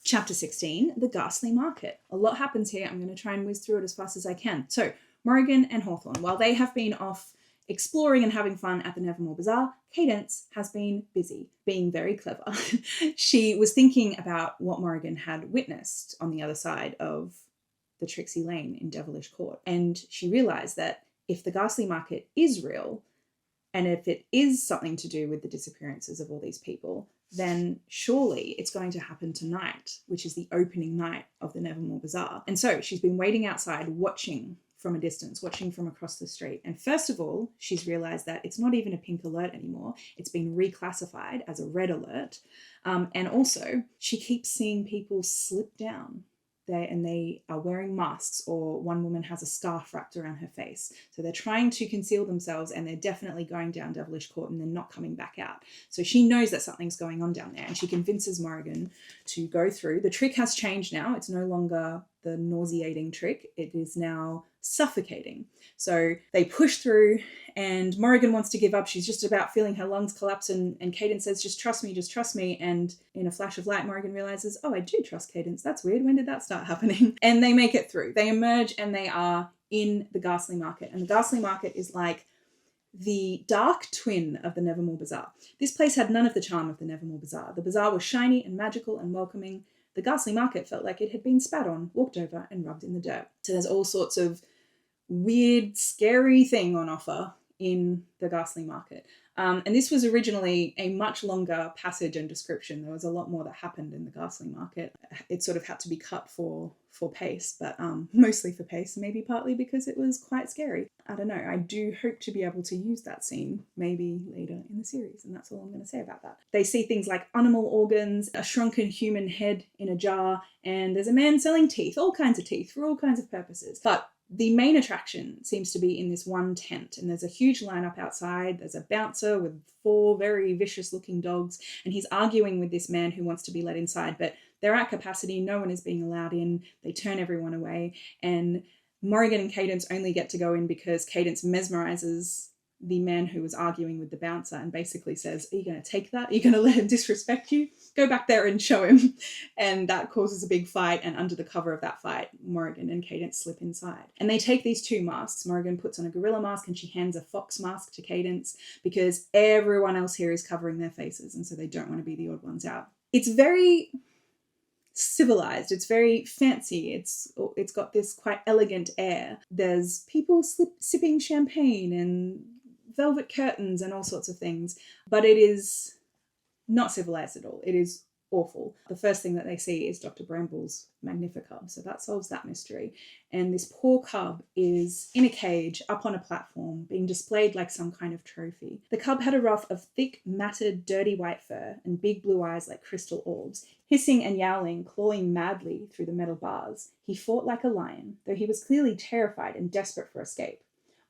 Chapter 16, the Ghastly Market. A lot happens here. I'm going to try and whiz through it as fast as I can. So, Morrigan and Hawthorne, while they have been off exploring and having fun at the Nevermoor Bazaar, Cadence has been busy, being very clever. She was thinking about what Morrigan had witnessed on the other side of the Trixie Lane in Devilish Court. And she realised that if the Ghastly Market is real, and if it is something to do with the disappearances of all these people, then surely it's going to happen tonight, which is the opening night of the Nevermoor Bazaar. And so she's been waiting outside, watching from a distance, watching from across the street. And first of all, she's realised that it's not even a pink alert anymore. It's been reclassified as a red alert. And also, she keeps seeing people slip down. They are wearing masks, or one woman has a scarf wrapped around her face. So they're trying to conceal themselves, and they're definitely going down Devilish Court and they're not coming back out. So she knows that something's going on down there, and she convinces Morrigan to go through. The trick has changed now. It's no longer the nauseating trick. It is now suffocating. So they push through, and Morrigan wants to give up. She's just about feeling her lungs collapse, and Cadence says, just trust me, just trust me. And in a flash of light, Morrigan realizes, oh, I do trust Cadence. That's weird. When did that start happening? And they make it through. They emerge, and they are in the Ghastly Market. And the Ghastly Market is like the dark twin of the Nevermoor Bazaar. This place had none of the charm of the Nevermoor Bazaar. The bazaar was shiny and magical and welcoming. The Ghastly Market felt like it had been spat on, walked over, and rubbed in the dirt. So there's all sorts of weird, scary thing on offer in the Ghastly Market. And this was originally a much longer passage and description. There was a lot more that happened in the Ghastly Market. It sort of had to be cut for pace, but mostly for pace, maybe partly because it was quite scary. I don't know. I do hope to be able to use that scene maybe later in the series, and that's all I'm going to say about that. They see things like animal organs, a shrunken human head in a jar, and there's a man selling teeth, all kinds of teeth for all kinds of purposes. But the main attraction seems to be in this one tent, and there's a huge lineup outside. There's a bouncer with 4 very vicious looking dogs, and he's arguing with this man who wants to be let inside, but they're at capacity. No one is being allowed in. They turn everyone away, and Morrigan and Cadence only get to go in because Cadence mesmerizes the man who was arguing with the bouncer and basically says, are you going to take that? Are you going to let him disrespect you? Go back there and show him. And that causes a big fight, and under the cover of that fight, Morrigan and Cadence slip inside. And they take these 2 masks. Morrigan puts on a gorilla mask and she hands a fox mask to Cadence because everyone else here is covering their faces, and so they don't want to be the odd ones out. It's very civilized, it's very fancy, it's got this quite elegant air. There's people sipping champagne and velvet curtains and all sorts of things, but it is not civilized at all. It is awful. The first thing that they see is Dr. Bramble's Magnificub, so that solves that mystery. And this poor cub is in a cage up on a platform being displayed like some kind of trophy. The cub had a ruff of thick, matted, dirty white fur and big blue eyes like crystal orbs. Hissing and yowling, clawing madly through the metal bars, he fought like a lion, though he was clearly terrified and desperate for escape.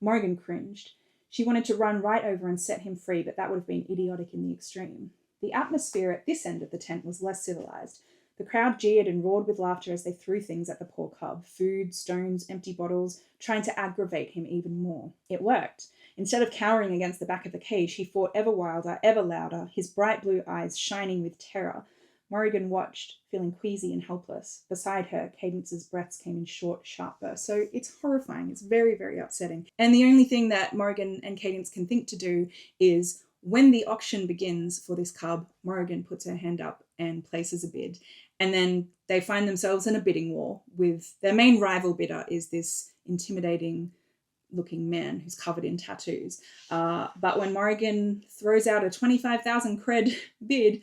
Morrigan cringed. She wanted to run right over and set him free, but that would have been idiotic in the extreme. The atmosphere at this end of the tent was less civilized. The crowd jeered and roared with laughter as they threw things at the poor cub, food, stones, empty bottles, trying to aggravate him even more. It worked. Instead of cowering against the back of the cage, he fought ever wilder, ever louder, his bright blue eyes shining with terror. Morrigan watched, feeling queasy and helpless. Beside her, Cadence's breaths came in short, sharp bursts. So it's horrifying. It's very, very upsetting. And the only thing that Morrigan and Cadence can think to do is, when the auction begins for this cub, Morrigan puts her hand up and places a bid. And then they find themselves in a bidding war with their main rival bidder is this intimidating looking man who's covered in tattoos. But when Morrigan throws out a 25,000 cred bid,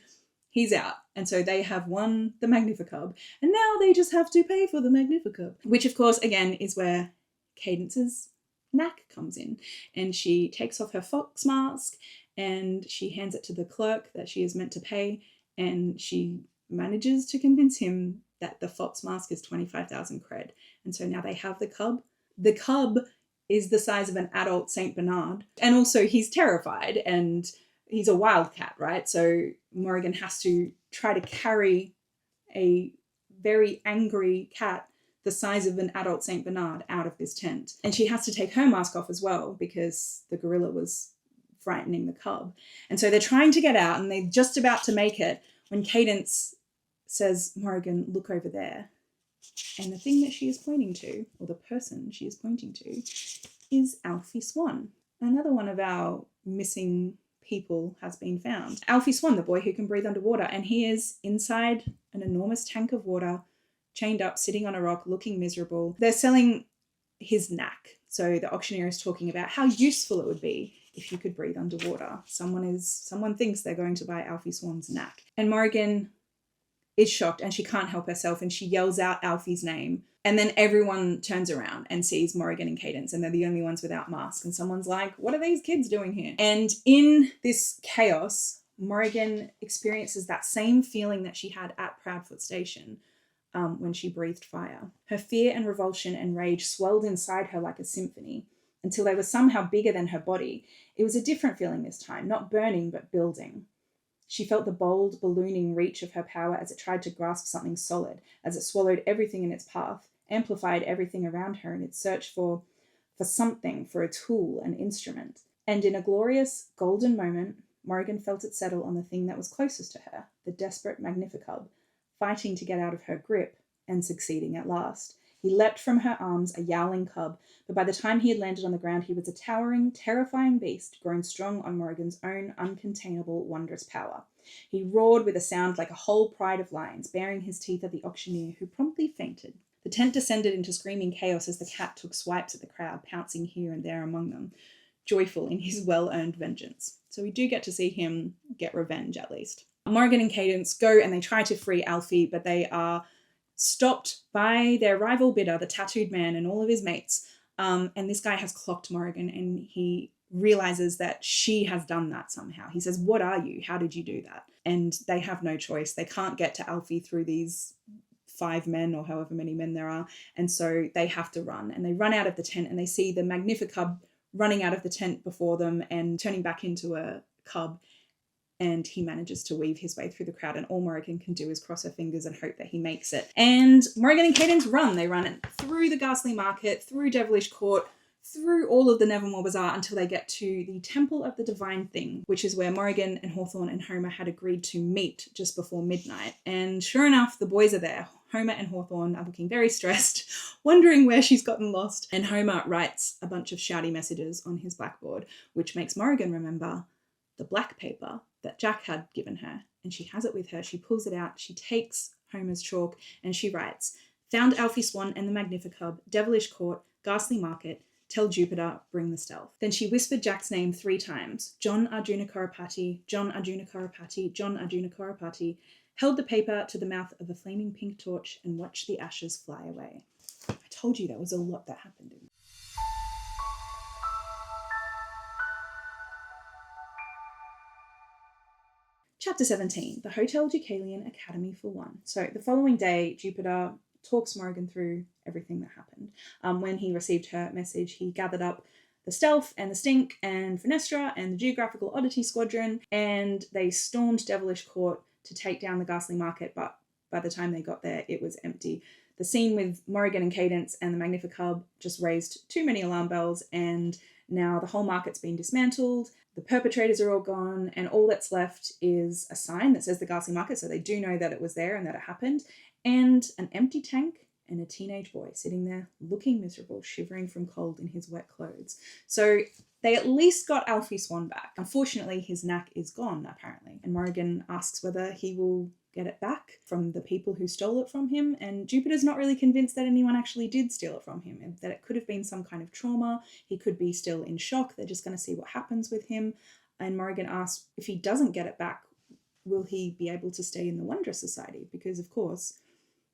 he's out. And so they have won the Magnificub. And now they just have to pay for the Magnificub, which of course, again, is where Cadence's knack comes in. And she takes off her fox mask and she hands it to the clerk that she is meant to pay. And she manages to convince him that the fox mask is 25,000 cred. And so now they have the cub. The cub is the size of an adult Saint Bernard. And also he's terrified and he's a wildcat, right? So Morrigan has to try to carry a very angry cat the size of an adult Saint Bernard out of this tent. And she has to take her mask off as well because the gorilla was frightening the cub. And so they're trying to get out and they're just about to make it when Cadence says, Morrigan, look over there. And the thing that she is pointing to, or the person she is pointing to, is Alfie Swan. Another one of our missing people has been found. Alfie Swan, the boy who can breathe underwater, and he is inside an enormous tank of water, chained up, sitting on a rock, looking miserable. They're selling his knack. So the auctioneer is talking about how useful it would be if you could breathe underwater. Someone thinks they're going to buy Alfie Swan's knack. And Morrigan is shocked and she can't help herself and she yells out Alfie's name. And then everyone turns around and sees Morrigan and Cadence, and they're the only ones without masks. And someone's like, what are these kids doing here? And in this chaos, Morrigan experiences that same feeling that she had at Proudfoot Station when she breathed fire. Her fear and revulsion and rage swelled inside her like a symphony until they were somehow bigger than her body. It was a different feeling this time, not burning, but building. She felt the bold, ballooning reach of her power as it tried to grasp something solid, as it swallowed everything in its path, amplified everything around her in its search for something, for a tool, an instrument. And in a glorious, golden moment, Morrigan felt it settle on the thing that was closest to her, the desperate Magnificub, fighting to get out of her grip and succeeding at last. He leapt from her arms, a yowling cub, but by the time he had landed on the ground, he was a towering, terrifying beast, grown strong on Morrigan's own uncontainable, wondrous power. He roared with a sound like a whole pride of lions, baring his teeth at the auctioneer, who promptly fainted. The tent descended into screaming chaos as the cat took swipes at the crowd, pouncing here and there among them, joyful in his well-earned vengeance. So we do get to see him get revenge, at least. Morrigan and Cadence go and they try to free Alfie, but they are stopped by their rival bidder, the tattooed man, and all of his mates. And this guy has clocked Morrigan and he realizes that she has done that somehow. He says, what are you? How did you do that? And they have no choice. They can't get to Alfie through these 5 men or however many men there are. And so they have to run. And they run out of the tent and they see the Magnificub running out of the tent before them and turning back into a cub. And he manages to weave his way through the crowd, and all Morrigan can do is cross her fingers and hope that he makes it. And Morrigan and Cadence run. They run through the Ghastly Market, through Devilish Court, through all of the Nevermoor Bazaar until they get to the Temple of the Divine Thing, which is where Morrigan and Hawthorne and Homer had agreed to meet just before midnight. And sure enough, the boys are there. Homer and Hawthorne are looking very stressed, wondering where she's gotten lost. And Homer writes a bunch of shouty messages on his blackboard, which makes Morrigan remember the black paper that Jack had given her, and she has it with her. She pulls it out, she takes Homer's chalk, and she writes, found Alfie Swan and the Magnificub, Devilish Court, Ghastly Market, tell Jupiter, bring the stealth. Then she whispered Jack's name 3 times, John Arjuna Korapati, John Arjuna Korapati, John Arjuna Korapati, held the paper to the mouth of a flaming pink torch and watched the ashes fly away. I told you there was a lot that happened in it. Chapter 17, the Hotel Deucalion Academy for One. So the following day, Jupiter talks Morrigan through everything that happened. When he received her message, he gathered up the Stealth and the Stink and Fenestra and the Geographical Oddity Squadron, and they stormed Devilish Court to take down the Ghastly Market, but by the time they got there, it was empty. The scene with Morrigan and Cadence and the Magnificub just raised too many alarm bells, and now the whole market's been dismantled. The perpetrators are all gone, and all that's left is a sign that says the Ghastly Market, so they do know that it was there and that it happened, and an empty tank and a teenage boy sitting there looking miserable, shivering from cold in his wet clothes. So they at least got Alfie Swan back. Unfortunately, his knack is gone, apparently, and Morrigan asks whether he will get it back from the people who stole it from him, and Jupiter's not really convinced that anyone actually did steal it from him, and that it could have been some kind of trauma. He could be still in shock. They're just going to see what happens with him. And Morrigan asks, if he doesn't get it back, will he be able to stay in the Wondrous Society? Because, of course,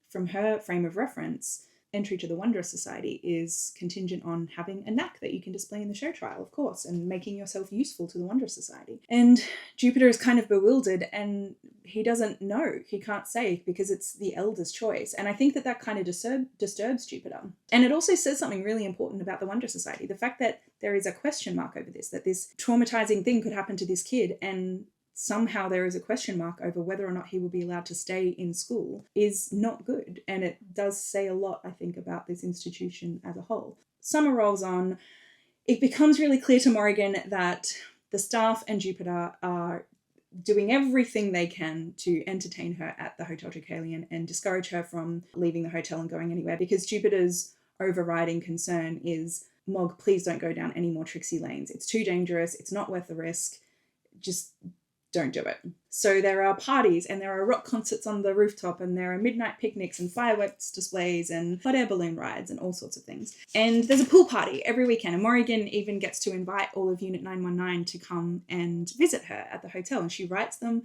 from her frame of reference, entry to the Wondrous Society is contingent on having a knack that you can display in the show trial, of course, and making yourself useful to the Wondrous Society. And Jupiter is kind of bewildered, and he doesn't know. He can't say, because it's the Elder's choice. And I think that kind of disturbs Jupiter. And it also says something really important about the Wondrous Society. The fact that there is a question mark over this, that this traumatizing thing could happen to this kid, and somehow there is a question mark over whether or not he will be allowed to stay in school, is not good. And it does say a lot, I think, about this institution as a whole. Summer rolls on. It becomes really clear to Morrigan that the staff and Jupiter are doing everything they can to entertain her at the Hotel Deucalion and discourage her from leaving the hotel and going anywhere, because Jupiter's overriding concern is, Mog, please don't go down any more tricksy lanes. It's too dangerous. It's not worth the risk. Just don't do it. So there are parties and there are rock concerts on the rooftop and there are midnight picnics and fireworks displays and hot air balloon rides and all sorts of things. And there's a pool party every weekend, and Morrigan even gets to invite all of Unit 919 to come and visit her at the hotel, and she writes them,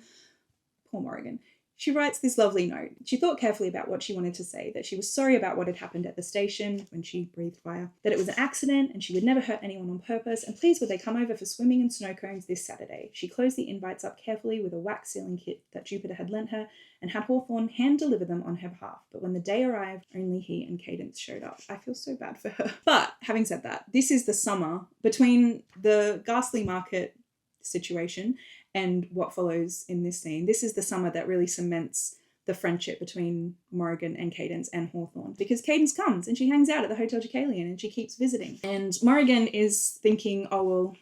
poor Morrigan, she writes this lovely note. She thought carefully about what she wanted to say, that she was sorry about what had happened at the station when she breathed fire, that it was an accident and she would never hurt anyone on purpose, and please would they come over for swimming and snow cones this Saturday. She closed the invites up carefully with a wax sealing kit that Jupiter had lent her and had Hawthorne hand deliver them on her behalf. But when the day arrived, only he and Cadence showed up. I feel so bad for her. But having said that, this is the summer between the Ghastly Market situation and what follows in this scene. This is the summer that really cements the friendship between Morrigan and Cadence and Hawthorne, because Cadence comes and she hangs out at the Hotel Deucalion and she keeps visiting. And Morrigan is thinking, oh, well,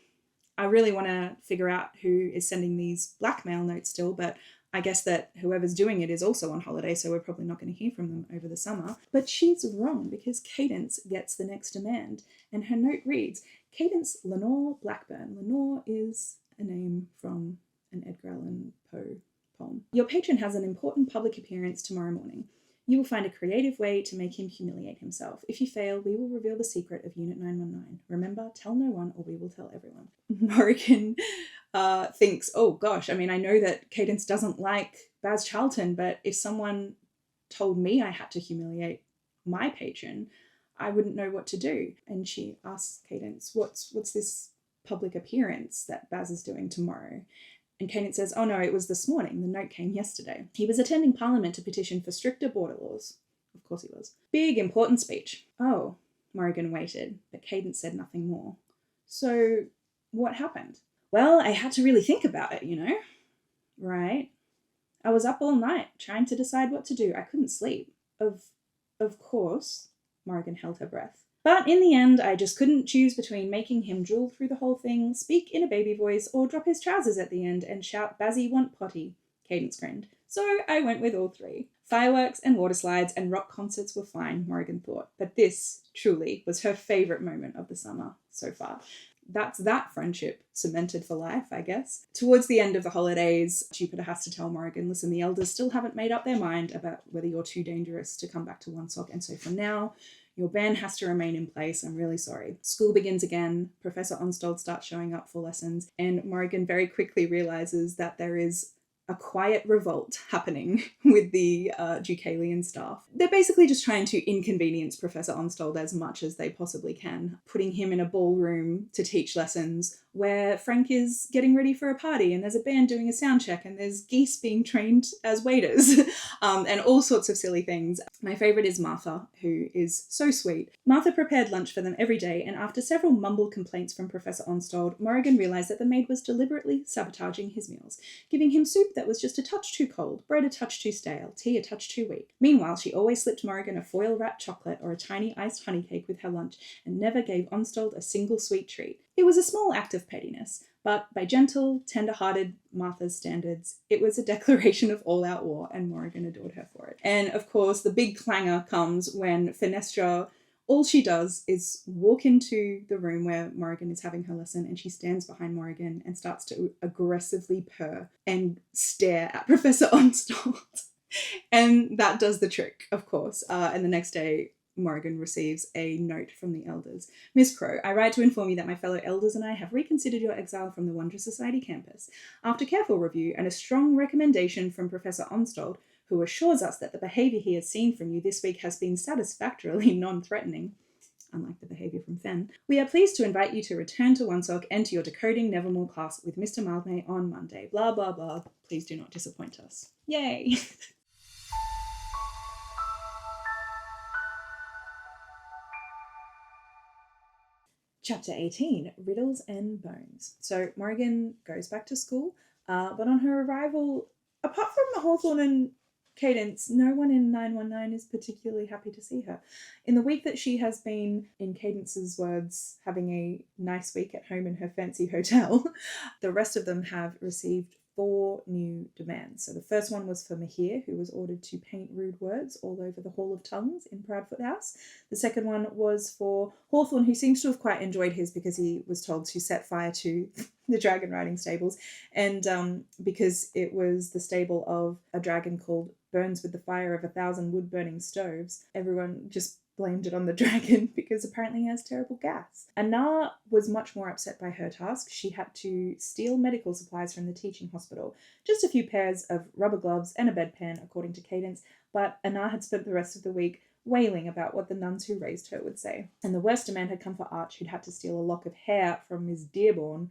I really want to figure out who is sending these blackmail notes still, but I guess that whoever's doing it is also on holiday, so we're probably not going to hear from them over the summer. But she's wrong, because Cadence gets the next demand, and her note reads, Cadence Lenore Blackburn. Lenore is a name from an Edgar Allan Poe poem. Your patron has an important public appearance tomorrow morning. You will find a creative way to make him humiliate himself. If you fail, we will reveal the secret of Unit 919. Remember, tell no one or we will tell everyone. Morrigan thinks, oh gosh, I mean, I know that Cadence doesn't like Baz Charlton, but if someone told me I had to humiliate my patron, I wouldn't know what to do. And she asks Cadence, what's this public appearance that Baz is doing tomorrow? And Cadence says, oh no, it was this morning. The note came yesterday. He was attending Parliament to petition for stricter border laws. Of course he was. Big, important speech. Oh, Morrigan waited, but Cadence said nothing more. So what happened? Well, I had to really think about it, you know? Right? I was up all night trying to decide what to do. I couldn't sleep. Of course, Morrigan held her breath. But in the end, I just couldn't choose between making him drool through the whole thing, speak in a baby voice, or drop his trousers at the end and shout, Bazzy want potty. Cadence grinned. So I went with all three. Fireworks and water slides and rock concerts were fine, Morrigan thought. But this, truly, was her favourite moment of the summer so far. That's that friendship cemented for life, I guess. Towards the end of the holidays, Jupiter has to tell Morrigan, listen, the elders still haven't made up their mind about whether you're too dangerous to come back to Woonsock, and so for now, your ban has to remain in place. I'm really sorry. School begins again. Professor Onstold starts showing up for lessons, and Morrigan very quickly realizes that there is a quiet revolt happening with the Deucalion staff. They're basically just trying to inconvenience Professor Onstold as much as they possibly can, putting him in a ballroom to teach lessons where Frank is getting ready for a party and there's a band doing a sound check and there's geese being trained as waiters and all sorts of silly things. My favourite is Martha, who is so sweet. Martha prepared lunch for them every day, and after several mumbled complaints from Professor Onstold, Morrigan realised that the maid was deliberately sabotaging his meals, giving him soup that was just a touch too cold, bread a touch too stale, tea a touch too weak. Meanwhile, she always slipped Morrigan a foil-wrapped chocolate or a tiny iced honey cake with her lunch and never gave Onstold a single sweet treat. It was a small act of pettiness, but by gentle, tender-hearted Martha's standards, it was a declaration of all-out war, and Morrigan adored her for it. And of course, the big clangor comes when Fenestra, all she does is walk into the room where Morrigan is having her lesson, and she stands behind Morrigan and starts to aggressively purr and stare at Professor Onstold. And that does the trick, of course. And the next day, Morrigan receives a note from the elders. Miss Crow, I write to inform you that my fellow elders and I have reconsidered your exile from the Wondrous Society campus. After careful review and a strong recommendation from Professor Onstold, who assures us that the behaviour he has seen from you this week has been satisfactorily non-threatening, unlike the behaviour from Fen, we are pleased to invite you to return to Woonsock and to your decoding Nevermoor class with Mr. Mildmay on Monday. Blah, blah, blah. Please do not disappoint us. Yay! Chapter 18, Riddles and Bones. So Morrigan goes back to school, but on her arrival, apart from Hawthorne and Cadence, no one in 919 is particularly happy to see her. In the week that she has been, in Cadence's words, having a nice week at home in her fancy hotel, the rest of them have received 4 new demands. So the first one was for Mahir, who was ordered to paint rude words all over the Hall of Tongues in Proudfoot House. The second one was for Hawthorne, who seems to have quite enjoyed his because he was told to set fire to the dragon riding stables, and because it was the stable of a dragon called Burns with the Fire of 1,000 wood-burning stoves, everyone just blamed it on the dragon because apparently he has terrible gas. Anar was much more upset by her task. She had to steal medical supplies from the teaching hospital. Just a few pairs of rubber gloves and a bedpan, according to Cadence, but Anar had spent the rest of the week wailing about what the nuns who raised her would say. And the worst demand had come for Arch, who'd had to steal a lock of hair from Miss Dearborn.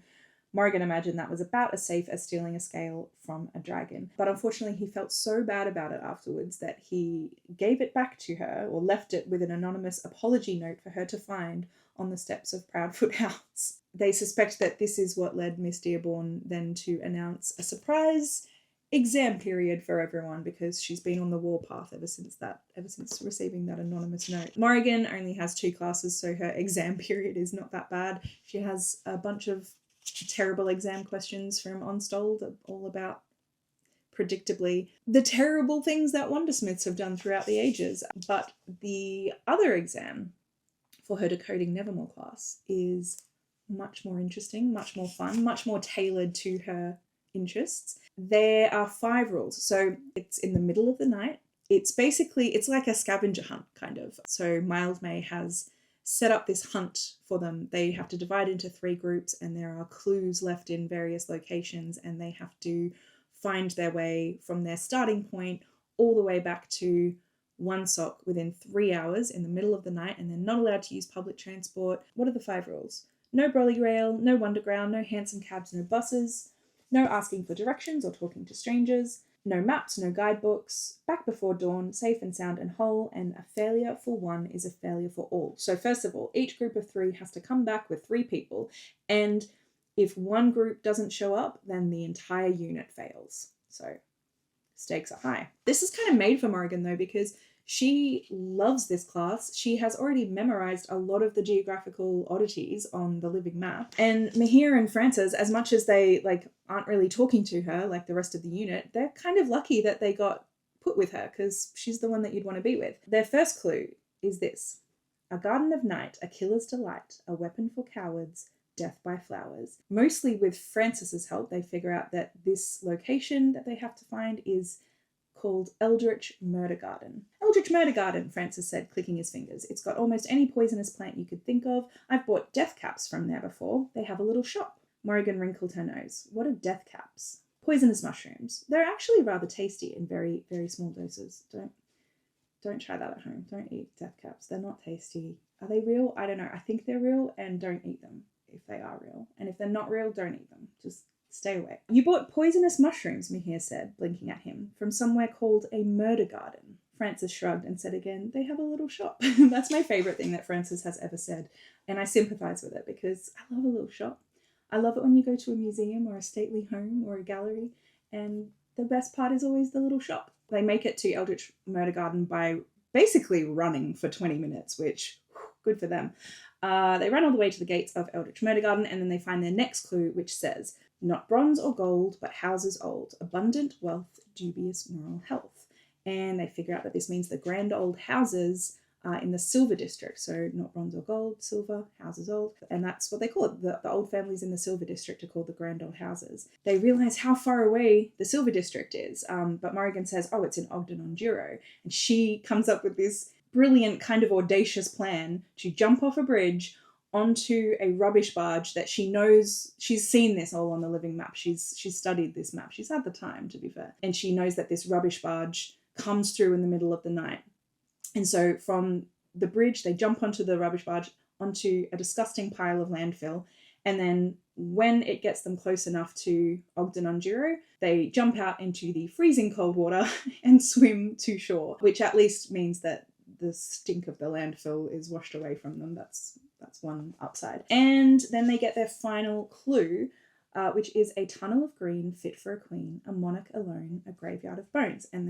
Morrigan imagined that was about as safe as stealing a scale from a dragon. But unfortunately, he felt so bad about it afterwards that he gave it back to her, or left it with an anonymous apology note for her to find on the steps of Proudfoot House. They suspect that this is what led Miss Dearborn then to announce a surprise exam period for everyone, because she's been on the warpath ever since receiving that anonymous note. Morrigan only has 2 classes, so her exam period is not that bad. She has a bunch of terrible exam questions from Onstold, all about, predictably, the terrible things that Wondersmiths have done throughout the ages. But the other exam for her Decoding Nevermoor class is much more interesting, much more fun, much more tailored to her interests. There are 5 rules. So it's in the middle of the night. It's like a scavenger hunt, kind of. So Mildmay has set up this hunt for them. They have to divide into 3 groups, and there are clues left in various locations, and they have to find their way from their starting point all the way back to one sock within 3 hours in the middle of the night, and they're not allowed to use public transport. What are the 5 rules? No brolly rail, no wonderground, no hansom cabs, no buses, no asking for directions or talking to strangers, no maps, no guidebooks, back before dawn, safe and sound and whole, and a failure for one is a failure for all. So first of all, each group of 3 has to come back with 3 people, and if one group doesn't show up, then the entire unit fails. So stakes are high. This is kind of made for Morrigan though, because she loves this class. She has already memorized a lot of the geographical oddities on the living map. And Mahir and Frances, as much as they aren't really talking to her like the rest of the unit, they're kind of lucky that they got put with her, because she's the one that you'd want to be with. Their first clue is this: a garden of night, a killer's delight, a weapon for cowards, death by flowers. Mostly with Frances's help, they figure out that this location that they have to find is called Eldritch Murder Garden. Eldritch Murder Garden, Frances said, clicking his fingers. It's got almost any poisonous plant you could think of. I've bought death caps from there before. They have a little shop. Morrigan wrinkled her nose. What are death caps? Poisonous mushrooms. They're actually rather tasty in very, very small doses. Don't try that at home. Don't eat death caps. They're not tasty. Are they real? I don't know. I think they're real, and don't eat them if they are real. And if they're not real, don't eat them. Just stay away. You bought poisonous mushrooms, Mahir said, blinking at him, from somewhere called a murder garden. Frances shrugged and said again, they have a little shop. That's my favourite thing that Frances has ever said, and I sympathise with it because I love a little shop. I love it when you go to a museum or a stately home or a gallery, and the best part is always the little shop. They make it to Eldritch Murder Garden by basically running for 20 minutes, which, good for them. They run all the way to the gates of Eldritch Murder Garden, and then they find their next clue, which says, not bronze or gold, but houses old, abundant wealth, dubious moral health. And they figure out that this means the grand old houses in the Silver District. So not bronze or gold, silver, houses old. And that's what they call it. The old families in the Silver District are called the grand old houses. They realise how far away the Silver District is. But Morrigan says, oh, it's in Ogden-on-Duro. And she comes up with this brilliant kind of audacious plan to jump off a bridge onto a rubbish barge that she knows. She's seen this all on the living map. She's studied this map. She's had the time, to be fair. And she knows that this rubbish barge comes through in the middle of the night. And so from the bridge, they jump onto the rubbish barge, onto a disgusting pile of landfill. And then when it gets them close enough to Ogden-on-Duro, they jump out into the freezing cold water and swim to shore, which at least means that the stink of the landfill is washed away from them. That's one upside. And then they get their final clue, which is a tunnel of green fit for a queen, a monarch alone, a graveyard of bones. And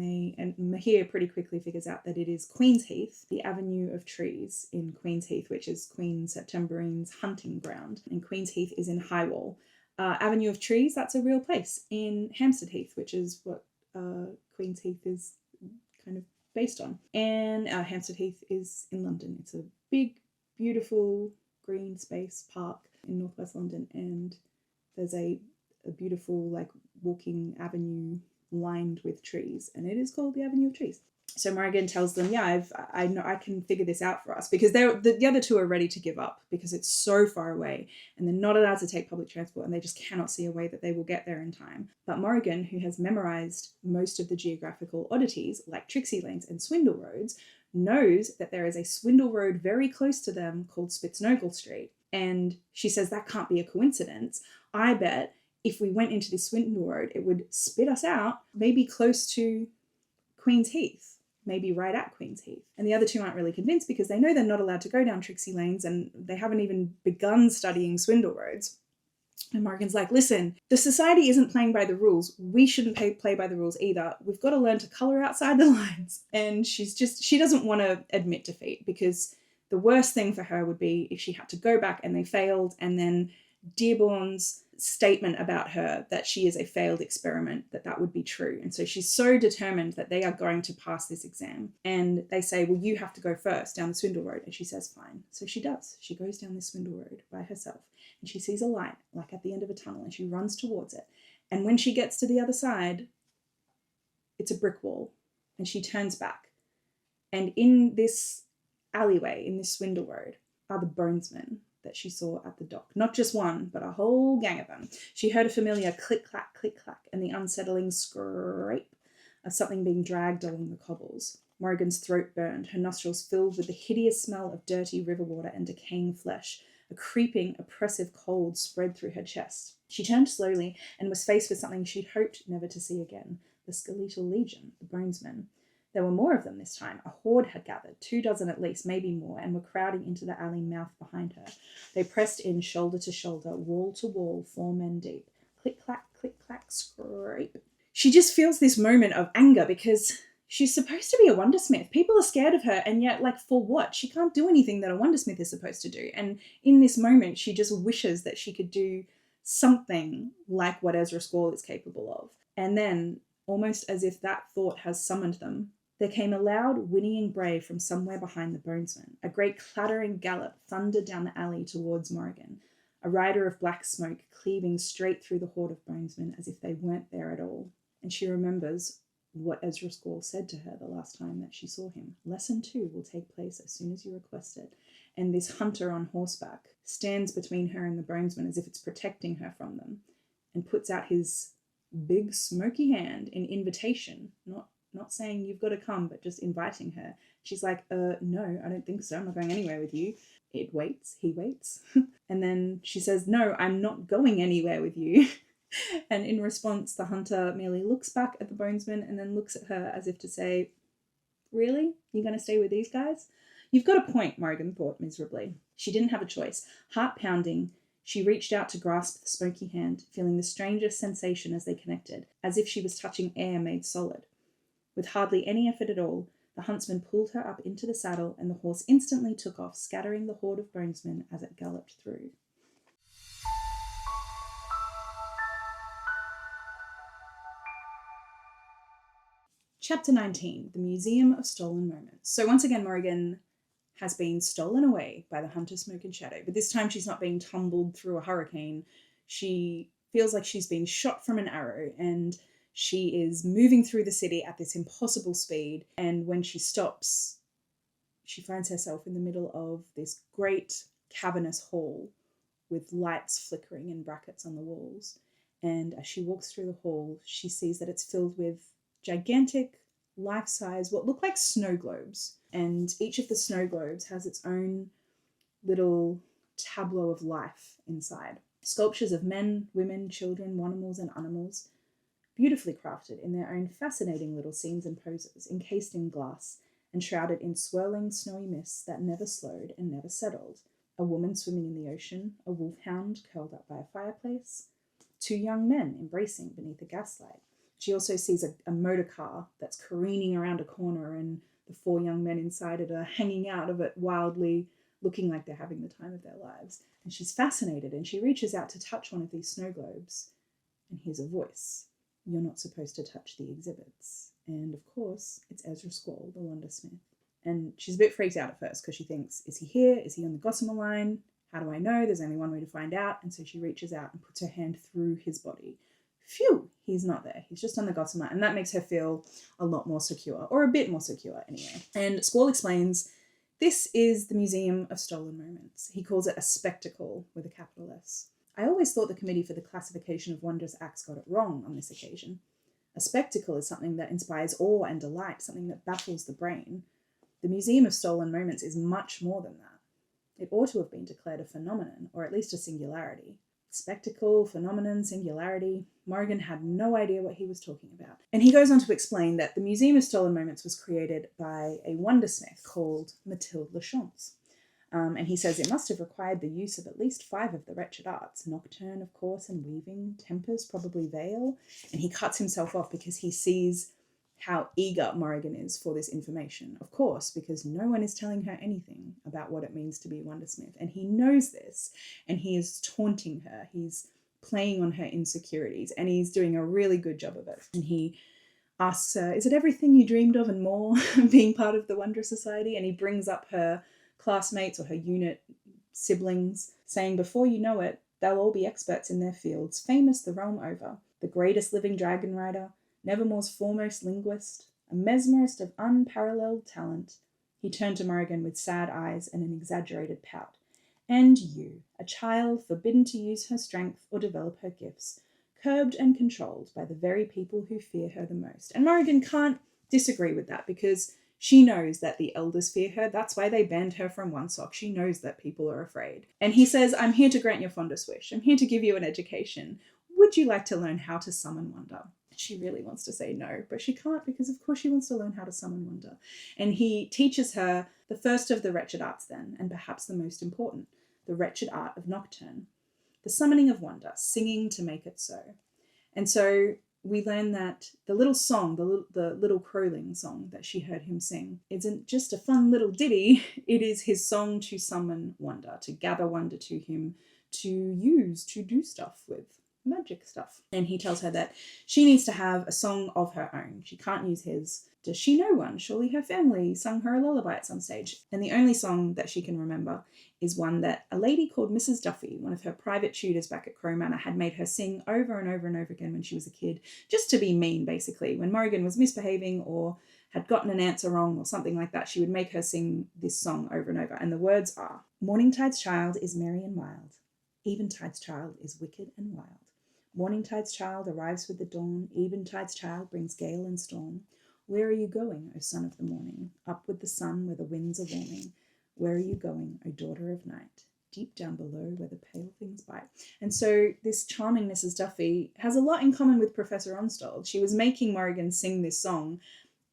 Mahir pretty quickly figures out that it is Queen's Heath, the avenue of trees in Queen's Heath, which is Queen Septembrine's hunting ground. And Queen's Heath is in Highwall. Avenue of Trees, that's a real place in Hampstead Heath, which is what Queen's Heath is kind of based on. And Hampstead Heath is in London. It's a big, beautiful green space park in northwest London, and there's a beautiful like walking avenue lined with trees, and it is called the Avenue of Trees. So Morrigan tells them, yeah, I know I can figure this out for us, because the other two are ready to give up because it's so far away and they're not allowed to take public transport, and they just cannot see a way that they will get there in time. But Morrigan, who has memorized most of the geographical oddities like Trixie Lanes and Swindle Roads, knows that there is a swindle road very close to them called Spitznogel Street. And she says that can't be a coincidence. I bet if we went into this swindle road, it would spit us out, maybe close to Queen's Heath, maybe right at Queen's Heath. And the other two aren't really convinced because they know they're not allowed to go down Trixie Lanes and they haven't even begun studying swindle roads. And Morrigan's like, listen, the society isn't playing by the rules. We shouldn't play by the rules either. We've got to learn to colour outside the lines. And she doesn't want to admit defeat, because the worst thing for her would be if she had to go back and they failed, and then Dearborn's statement about her that she is a failed experiment, that would be true. And so she's so determined that they are going to pass this exam. And they say, well, you have to go first down the swindle road. And she says, fine. So she does. She goes down this swindle road by herself, and she sees a light like at the end of a tunnel, and she runs towards it. And when she gets to the other side, it's a brick wall, and she turns back. And in this alleyway, in this swindle road, are the bonesmen that she saw at the dock. Not just one, but a whole gang of them. She heard a familiar click-clack, click-clack, and the unsettling scrape of something being dragged along the cobbles. Morrigan's throat burned, her nostrils filled with the hideous smell of dirty river water and decaying flesh. A creeping, oppressive cold spread through her chest. She turned slowly and was faced with something she'd hoped never to see again. The skeletal legion, the bonesmen. There were more of them this time. A horde had gathered, 24 at least, maybe more, and were crowding into the alley mouth behind her. They pressed in shoulder to shoulder, wall to wall, 4 men deep. Click-clack, click-clack, scrape. She just feels this moment of anger because she's supposed to be a wondersmith. People are scared of her, and yet, like, for what? She can't do anything that a wondersmith is supposed to do. And in this moment, she just wishes that she could do something like what Ezra Squall is capable of. And then, almost as if that thought has summoned them, there came a loud whinnying bray from somewhere behind the bonesmen. A great clattering gallop thundered down the alley towards Morrigan, a rider of black smoke cleaving straight through the horde of bonesmen as if they weren't there at all. And she remembers what Ezra Squall said to her the last time that she saw him. Lesson 2 will take place as soon as you request it. And this hunter on horseback stands between her and the bonesmen as if it's protecting her from them, and puts out his big smoky hand in invitation, not saying you've got to come, but just inviting her. She's like, no, I don't think so. I'm not going anywhere with you. It waits. He waits. And then she says, no, I'm not going anywhere with you. And in response, the hunter merely looks back at the bonesman and then looks at her as if to say, really? You're going to stay with these guys? You've got a point, Morrigan thought miserably. She didn't have a choice. Heart pounding, she reached out to grasp the smoky hand, feeling the strangest sensation as they connected, as if she was touching air made solid. With hardly any effort at all, the huntsman pulled her up into the saddle, and the horse instantly took off, scattering the horde of bonesmen as it galloped through. Chapter 19, The Museum of Stolen Moments. So once again, Morrigan has been stolen away by the hunter Smoke and Shadow, but this time she's not being tumbled through a hurricane. She feels like she's been shot from an arrow, and she is moving through the city at this impossible speed, and when she stops, she finds herself in the middle of this great cavernous hall with lights flickering in brackets on the walls. And as she walks through the hall, she sees that it's filled with gigantic, life-size, what look like snow globes. And each of the snow globes has its own little tableau of life inside. Sculptures of men, women, children, wonimals, and animals, beautifully crafted in their own fascinating little scenes and poses, encased in glass and shrouded in swirling snowy mists that never slowed and never settled. A woman swimming in the ocean, a wolfhound curled up by a fireplace, 2 young men embracing beneath a gaslight. She also sees a motor car that's careening around a corner, and the 4 young men inside it are hanging out of it wildly, looking like they're having the time of their lives. And she's fascinated, and she reaches out to touch one of these snow globes and hears a voice. You're not supposed to touch the exhibits. And of course, it's Ezra Squall, the Wundersmith. And she's a bit freaked out at first because she thinks, is he here? Is he on the gossamer line? How do I know? There's only one way to find out. And so she reaches out and puts her hand through his body. Phew, he's not there. He's just on the gossamer. And that makes her feel a lot more secure, or a bit more secure anyway. And Squall explains, this is the Museum of Stolen Moments. He calls it a spectacle with a capital S. I always thought the Committee for the Classification of Wondrous Acts got it wrong on this occasion. A spectacle is something that inspires awe and delight, something that baffles the brain. The Museum of Stolen Moments is much more than that. It ought to have been declared a phenomenon, or at least a singularity. Spectacle, phenomenon, singularity. Morrigan had no idea what he was talking about. And he goes on to explain that the Museum of Stolen Moments was created by a wondersmith called Mathilde Lachance. And he says it must have required the use of at least 5 of the wretched arts. Nocturne, of course, and weaving, tempers, probably veil. And he cuts himself off because he sees how eager Morrigan is for this information. Of course, because no one is telling her anything about what it means to be a wondersmith. And he knows this, and he is taunting her. He's playing on her insecurities, and he's doing a really good job of it. And he asks her, is it everything you dreamed of and more, being part of the Wonder Society? And he brings up her classmates or her unit siblings, saying before you know it, they'll all be experts in their fields, famous the realm over, the greatest living dragon rider, Nevermoor's foremost linguist, a mesmerist of unparalleled talent. He turned to Morrigan with sad eyes and an exaggerated pout. And you, a child forbidden to use her strength or develop her gifts, curbed and controlled by the very people who fear her the most. And Morrigan can't disagree with that because she knows that the elders fear her. That's why they banned her from one sock. She knows that people are afraid. And he says, I'm here to grant your fondest wish. I'm here to give you an education. Would you like to learn how to summon wonder? She really wants to say no, but she can't because of course she wants to learn how to summon wonder. And he teaches her the first of the wretched arts then, and perhaps the most important, the wretched art of nocturne, the summoning of wonder, singing to make it so. And so we learn that the little song, the little crowling song that she heard him sing, isn't just a fun little ditty. It is his song to summon wonder, to gather wonder to him, to use, to do stuff with. Magic stuff. And he tells her that she needs to have a song of her own. She can't use his. Does she know one? Surely her family sung her a lullaby at some stage. And the only song that she can remember is one that a lady called Mrs. Duffy, one of her private tutors back at Crow Manor, had made her sing over and over and over again when she was a kid, just to be mean, basically. When Morrigan was misbehaving or had gotten an answer wrong or something like that, she would make her sing this song over and over. And the words are, Morningtide's child is merry and mild. Eventide's child is wicked and wild. Morningtide's child arrives with the dawn. Eventide's child brings gale and storm. Where are you going, O son of the morning? Up with the sun where the winds are warming. Where are you going, O daughter of night? Deep down below where the pale things bite. And so this charming Mrs. Duffy has a lot in common with Professor Onstold. She was making Morrigan sing this song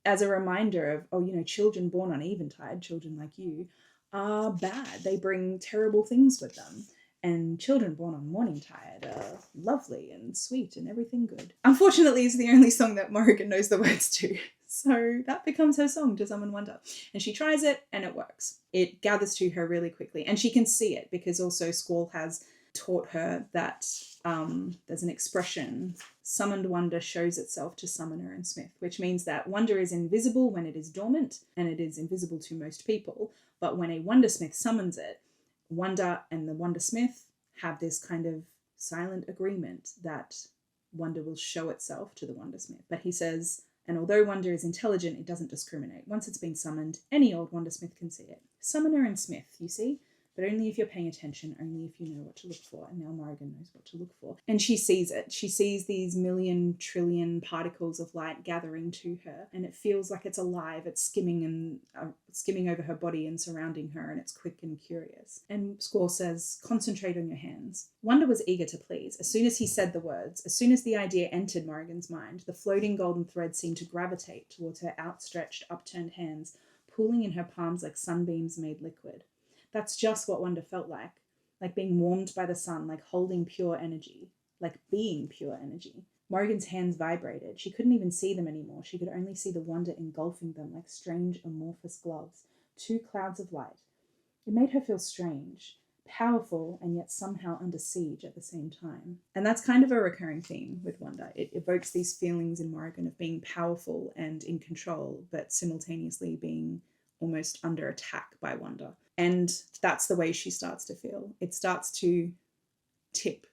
as a reminder of, oh, you know, children born on Eventide, children like you, are bad. They bring terrible things with them. And children born on Morningtide are lovely and sweet and everything good. Unfortunately, it's the only song that Morrigan knows the words to. So that becomes her song to summon wonder. And she tries it and it works. It gathers to her really quickly. And she can see it because also Squall has taught her that there's an expression, summoned wonder shows itself to summoner and smith, which means that wonder is invisible when it is dormant and it is invisible to most people. But when a wondersmith summons it, wonder and the wondersmith have this kind of silent agreement that wonder will show itself to the wondersmith. But he says, and although wonder is intelligent, it doesn't discriminate. Once it's been summoned, any old wondersmith can see it. Summoner and smith, you see? But only if you're paying attention, only if you know what to look for. And now Morrigan knows what to look for. And she sees it. She sees these million trillion particles of light gathering to her. And it feels like it's alive. It's skimming over her body and surrounding her. And it's quick and curious. And Squall says, concentrate on your hands. Wonder was eager to please. As soon as he said the words, as soon as the idea entered Morrigan's mind, the floating golden thread seemed to gravitate towards her outstretched, upturned hands, pooling in her palms like sunbeams made liquid. That's just what wonder felt like being warmed by the sun, like holding pure energy, like being pure energy. Morrigan's hands vibrated. She couldn't even see them anymore. She could only see the wonder engulfing them like strange amorphous gloves, 2 clouds of light. It made her feel strange, powerful, and yet somehow under siege at the same time. And that's kind of a recurring theme with Wonder. It evokes these feelings in Morrigan of being powerful and in control, but simultaneously being almost under attack by Wonder. And that's the way she starts to feel. It starts to tip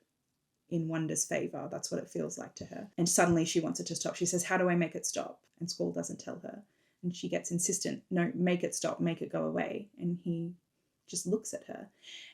in Wonder's favour. That's what it feels like to her. And suddenly she wants it to stop. She says, how do I make it stop? And Squall doesn't tell her. And she gets insistent, no, make it stop, make it go away. And he just looks at her.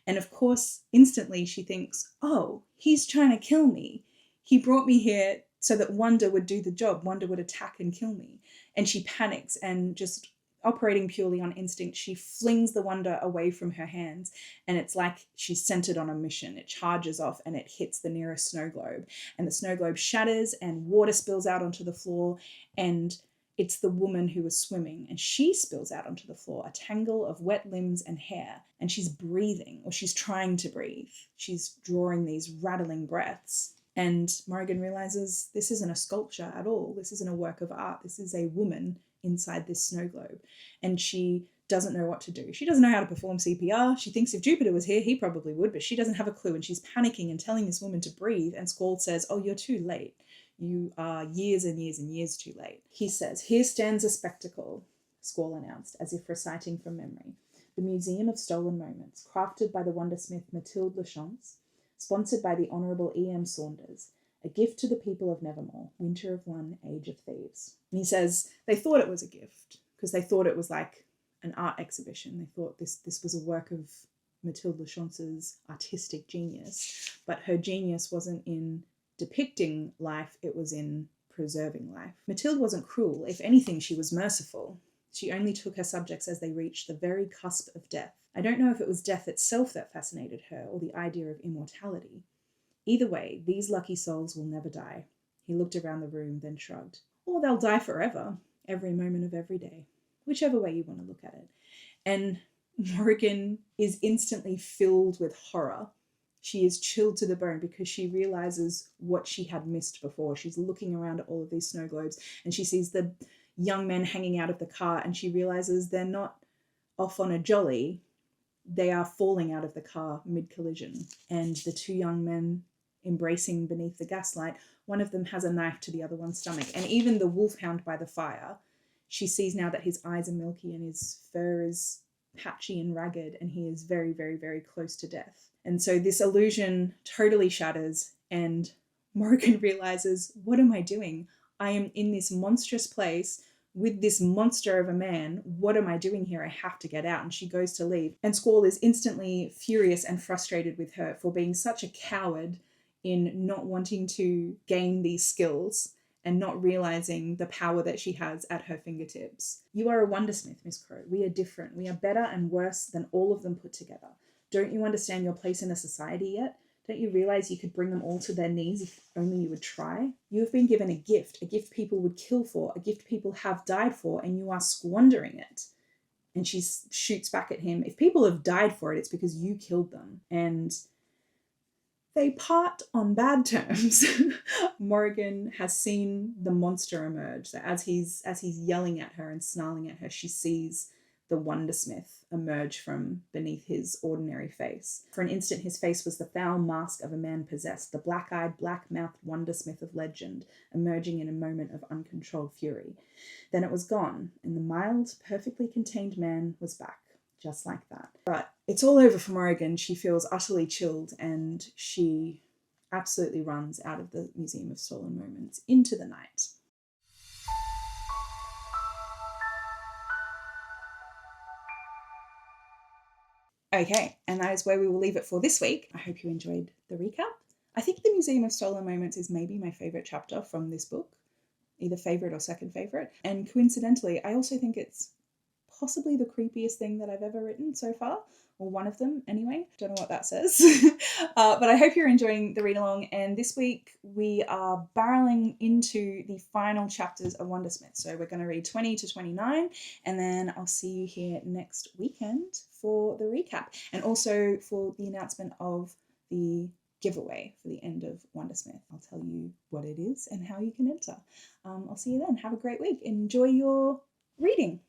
And of course, instantly she thinks, oh, he's trying to kill me. He brought me here so that Wonder would do the job. Wonder would attack and kill me. And she panics, and just operating purely on instinct, she flings the Wonder away from her hands, and it's like she's sent it on a mission. It charges off and it hits the nearest snow globe, and the snow globe shatters and water spills out onto the floor, and it's the woman who was swimming, and she spills out onto the floor, a tangle of wet limbs and hair, and she's breathing, or she's trying to breathe. She's drawing these rattling breaths. And Morrigan realizes this isn't a sculpture at all. This isn't a work of art. This is a woman inside this snow globe. And she doesn't know what to do. She doesn't know how to perform CPR. She thinks if Jupiter was here, he probably would, but she doesn't have a clue. And she's panicking and telling this woman to breathe. And Squall says, oh, you're too late. You are years and years and years too late. He says, here stands a spectacle, Squall announced, as if reciting from memory. The Museum of Stolen Moments, crafted by the wondersmith Mathilde Lachance, sponsored by the Honourable E.M. Saunders, a gift to the people of Nevermoor, Winter of One, Age of Thieves. And he says they thought it was a gift because they thought it was like an art exhibition. They thought this was a work of Mathilde Lachance's artistic genius, but her genius wasn't in depicting life, it was in preserving life. Mathilde wasn't cruel. If anything, she was merciful. She only took her subjects as they reached the very cusp of death. I don't know if it was death itself that fascinated her or the idea of immortality. Either way, these lucky souls will never die. He looked around the room, then shrugged. Or they'll die forever, every moment of every day, whichever way you want to look at it. And Morrigan is instantly filled with horror. She is chilled to the bone because she realizes what she had missed before. She's looking around at all of these snow globes and she sees the young men hanging out of the car, and she realizes they're not off on a jolly. They are falling out of the car mid-collision. And the two young men embracing beneath the gaslight, one of them has a knife to the other one's stomach. And even the wolfhound by the fire, she sees now that his eyes are milky and his fur is patchy and ragged, and he is very, very, very close to death. And so this illusion totally shatters, and Morrigan realizes, what am I doing? I am in this monstrous place with this monster of a man. What am I doing here? I have to get out. And she goes to leave. And Squall is instantly furious and frustrated with her for being such a coward in not wanting to gain these skills and not realizing the power that she has at her fingertips. You are a wondersmith, Miss Crow. We are different. We are better and worse than all of them put together. Don't you understand your place in a society yet? Don't you realize you could bring them all to their knees if only you would try? You have been given a gift people would kill for, a gift people have died for, and you are squandering it. And she shoots back at him. If people have died for it, it's because you killed them. And they part on bad terms. Morrigan has seen the monster emerge. So as he's yelling at her and snarling at her, she sees the wondersmith emerge from beneath his ordinary face. For an instant, his face was the foul mask of a man possessed, the black-eyed, black-mouthed wondersmith of legend, emerging in a moment of uncontrolled fury. Then it was gone, and the mild, perfectly contained man was back, just like that. But it's all over for Morrigan. She feels utterly chilled, and she absolutely runs out of the Museum of Stolen Moments into the night. Okay, and that is where we will leave it for this week. I hope you enjoyed the recap. I think the Museum of Stolen Moments is maybe my favourite chapter from this book, either favourite or second favourite. And coincidentally, I also think it's possibly the creepiest thing that I've ever written so far, or one of them anyway. Don't know what that says. But I hope you're enjoying the read along. And this week we are barreling into the final chapters of Wondersmith. So we're going to read 20 to 29, and then I'll see you here next weekend for the recap, and also for the announcement of the giveaway for the end of Wondersmith. I'll tell you what it is and how you can enter. I'll see you then. Have a great week. Enjoy your reading.